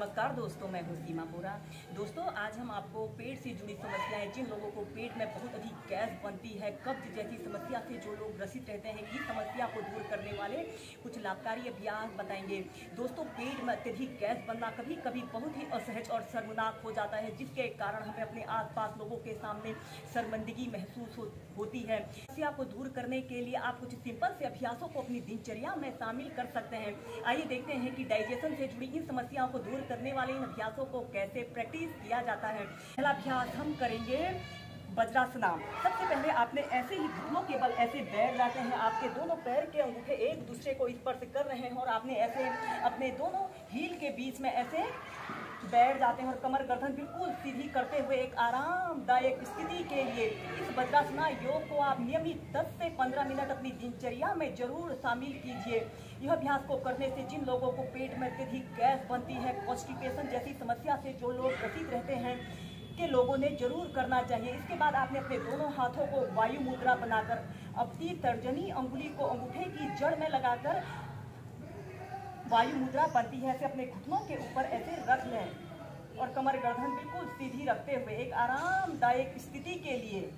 नमस्कार दोस्तों, मैं हूँ सीमा बोरा। दोस्तों, आज हम आपको पेट से जुड़ी समस्याएं, जिन लोगों को पेट में बहुत अधिक गैस बनती है, कब्ज जैसी समस्या से जो लोग ग्रसित रहते हैं, इस समस्या को दूर करने वाले कुछ लाभकारी अभ्यास बताएंगे। दोस्तों, पेट में अत्यधिक गैस बनना कभी कभी बहुत ही असहज और शर्मनाक हो जाता है, जिसके कारण हमें अपने आसपास लोगों के सामने शर्मिंदगी महसूस होती है। समस्या को दूर करने के लिए आप कुछ सिंपल से अभ्यासों को अपनी दिनचर्या में शामिल कर सकते हैं। आइए देखते हैं कि डाइजेशन से जुड़ी इन समस्याओं को दूर करने वाले इन अभ्यासों को कैसे प्रैक्टिस किया जाता है। पहला अभ्यास हम करेंगे वज्रासना। सबसे पहले आपने ऐसे ही घुटनों के बल ऐसे बैठ जाते हैं, आपके दोनों पैर के अंगूठे एक दूसरे को स्पर्श कर रहे हैं और आपने ऐसे अपने दोनों हील के बीच में ऐसे बैठ जाते हैं और कमर गर्दन बिल्कुल सीधी करते हुए एक आरामदायक स्थिति के लिए इस वज्रासना योग को आप नियमित 10 से 15 मिनट अपनी दिनचर्या में जरूर शामिल कीजिए। यह अभ्यास को करने से जिन लोगों को पेट में अत्यधिक गैस बनती है, कॉन्स्टिपेशन जैसी समस्या से जो लोग ग्रसित रहते हैं, के लोगों ने जरूर करना चाहिए। इसके बाद आपने अपने दोनों हाथों को वायु मुद्रा बनाकर अपनी तर्जनी अंगुली को अंगूठे की जड़ में लगाकर वायु मुद्रा बनती है, ऐसे अपने घुटनों के ऊपर ऐसे रख लें और कमर गर्दन बिल्कुल सीधी रखते हुए एक आरामदायक स्थिति के लिए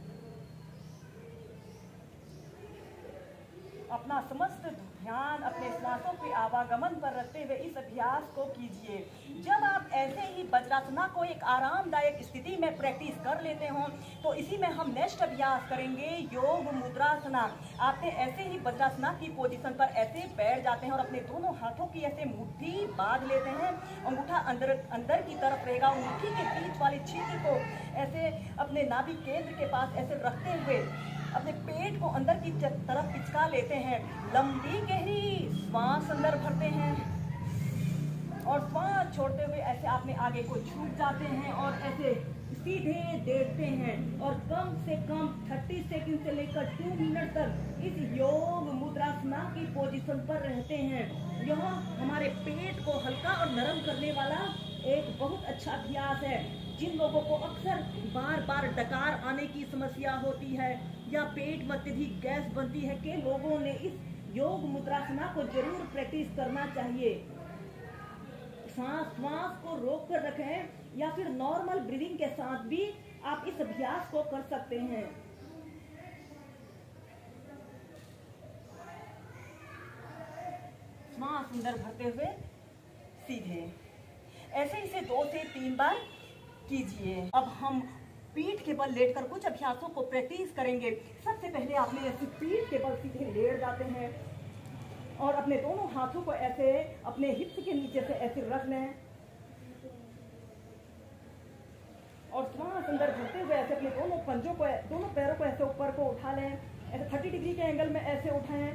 अपना समस्त ध्यान अपने श्वासों के आवागमन पर रखते हुए इस अभ्यास को कीजिए। जब आप ऐसे ही वज्रासना को एक आरामदायक स्थिति में प्रैक्टिस कर लेते हो, तो इसी में हम नेक्स्ट अभ्यास करेंगे योग मुद्रासना। आपने ऐसे ही वज्रासना की पोजीशन पर ऐसे बैठ जाते हैं और अपने दोनों हाथों की ऐसे मुट्ठी बांध लेते हैं। अंगूठा अंदर की तरफ रहेगा। मुट्ठी के बीच वाले क्षेत्र को ऐसे अपने नाभि केंद्र के पास ऐसे रखते हुए अपने पेट को अंदर की तरफ पिचका लेते हैं। लंबी गहरी श्वास अंदर भरते हैं और श्वास छोड़ते हुए ऐसे आपने आगे को झुक जाते हैं और ऐसे सीधे देखते हैं और कम से कम 30 सेकंड से लेकर 2 मिनट तक इस योग मुद्रासना की पोजीशन पर रहते हैं। यह हमारे पेट को हल्का और नरम करने वाला एक बहुत अच्छा अभ्यास है। जिन लोगों को अक्सर बार बार डकार आने की समस्या होती है या पेट में अत्यधिक गैस बनती है, के लोगों ने इस योग मुद्रासना को जरूर प्रैक्टिस करना चाहिए। श्वास को रोक कर रखें या फिर नॉर्मल ब्रीदिंग के साथ भी आप इस अभ्यास को कर सकते हैं। श्वास अंदर भरते हुए सीधे ऐसे इसे 2 से 3 बार कीजिए। अब हम पीठ के बल लेटकर कुछ अभ्यासों को प्रैक्टिस करेंगे। सबसे पहले आपने ऐसे पीठ के बल सीधे लेट जाते हैं और अपने दोनों हाथों को ऐसे अपने हिप्स के नीचे से ऐसे रख लें और श्वास अंदर भरते हुए ऐसे अपने दोनों पंजों को, दोनों पैरों को ऐसे ऊपर को उठा लें। ऐसे 30 डिग्री के एंगल में ऐसे उठाएं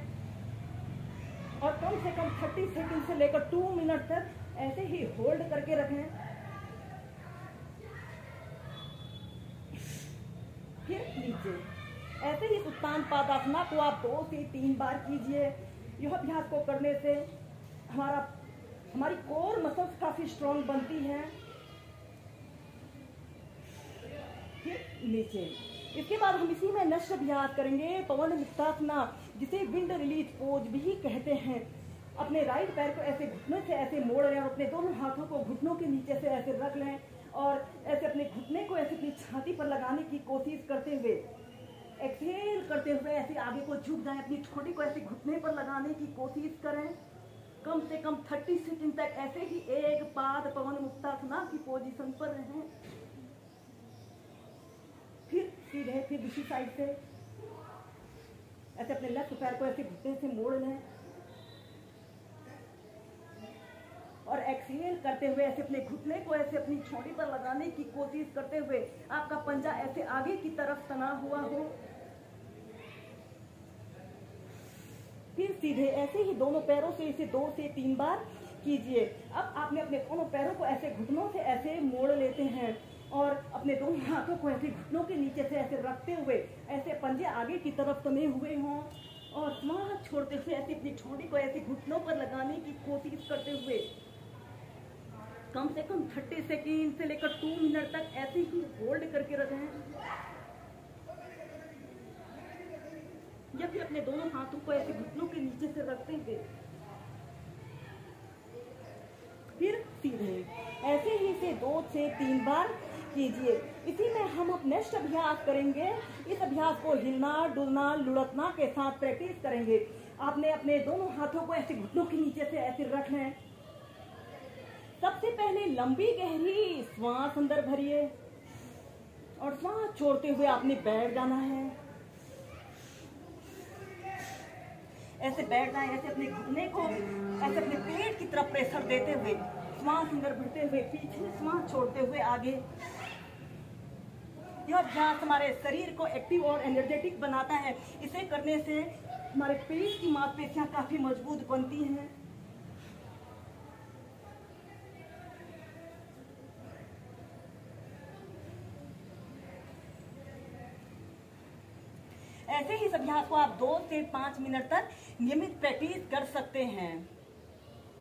और कम से कम 30 सेकंड से लेकर 2 मिनट तक ऐसे ही होल्ड करके रखें। फिर नीचे ऐसे ही उत्तान पादासना को आप 2 से 3 बार कीजिए। यह अभ्यास को करने से हमारी कोर मसल्स काफी स्ट्रॉन्ग बनती हैं। फिर नीचे इसके बाद हम इसी में नेक्स्ट अभ्यास करेंगे पवन मुक्तासना, जिसे विंड रिलीज पोज भी कहते हैं। अपने राइट पैर को ऐसे घुटने से ऐसे मोड़ लें और अपने दोनों हाथों को घुटनों के नीचे से ऐसे रख लें और ऐसे अपने घुटने को ऐसे अपनी छाती पर लगाने की कोशिश करते हुए एक्सहेल करते हुए ऐसे आगे को झुक जाएं। अपनी ठोड़ी को ऐसे घुटने पर लगाने की कोशिश करें। कम से कम 30 सेकंड तक ऐसे ही एक पाद पवन मुक्तासना की पोजीशन पर रहें। फिर सीधे फिर दूसरी साइड से ऐसे अपने लेफ्ट पैर को ऐसे घुटने से मोड़ लें और एक्सहेल करते हुए ऐसे अपने घुटने को ऐसे अपनी ठोड़ी पर लगाने की कोशिश करते हुए आपका पंजा ऐसे आगे की तरफ तना हुआ हो। फिर सीधे ऐसे ही दोनों पैरों से इसे 2 से 3 बार कीजिए। अब आपने अपने दोनों पैरों को ऐसे घुटनों से ऐसे मोड़ लेते हैं और अपने दोनों हाथों को ऐसे घुटनों के नीचे से ऐसे रखते हुए ऐसे पंजे आगे की तरफ तने हुए हों और श्वास छोड़ते हुए ऐसे अपनी ठोड़ी को ऐसे घुटनों पर लगाने की कोशिश करते हुए कम से कम 30 सेकंड से लेकर 2 मिनट तक ऐसे ही होल्ड करके रखें। या फिर अपने दोनों हाथों को ऐसे घुटनों के नीचे से रखते हुए फिर सीधे 2 से 3 बार कीजिए। इसी में हम अब नेक्स्ट अभ्यास करेंगे। इस अभ्यास को हिलना, डुलना, लुढ़कना के साथ प्रैक्टिस करेंगे। आपने अपने दोनों हाथों को ऐसे घुटनों के नीचे से ऐसे रख लें। सबसे पहले लंबी गहरी श्वास अंदर भरिए और श्वास छोड़ते हुए आपने बैठ जाना है। ऐसे बैठ जाए, ऐसे अपने घुटने को ऐसे अपने पेट की तरफ प्रेशर देते हुए, श्वास अंदर भरते हुए पीछे, श्वास छोड़ते हुए आगे। यह अभ्यास हमारे शरीर को एक्टिव और एनर्जेटिक बनाता है। इसे करने से हमारे पेट की मांसपेशियां काफी मजबूत बनती हैं। ऐसे ही इस अभ्यास को आप 2 से 5 मिनट तक नियमित प्रैक्टिस कर सकते हैं।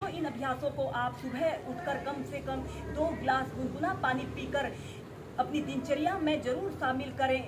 तो इन अभ्यासों को आप सुबह उठकर कम से कम 2 गिलास गुनगुना पानी पीकर अपनी दिनचर्या में जरूर शामिल करें।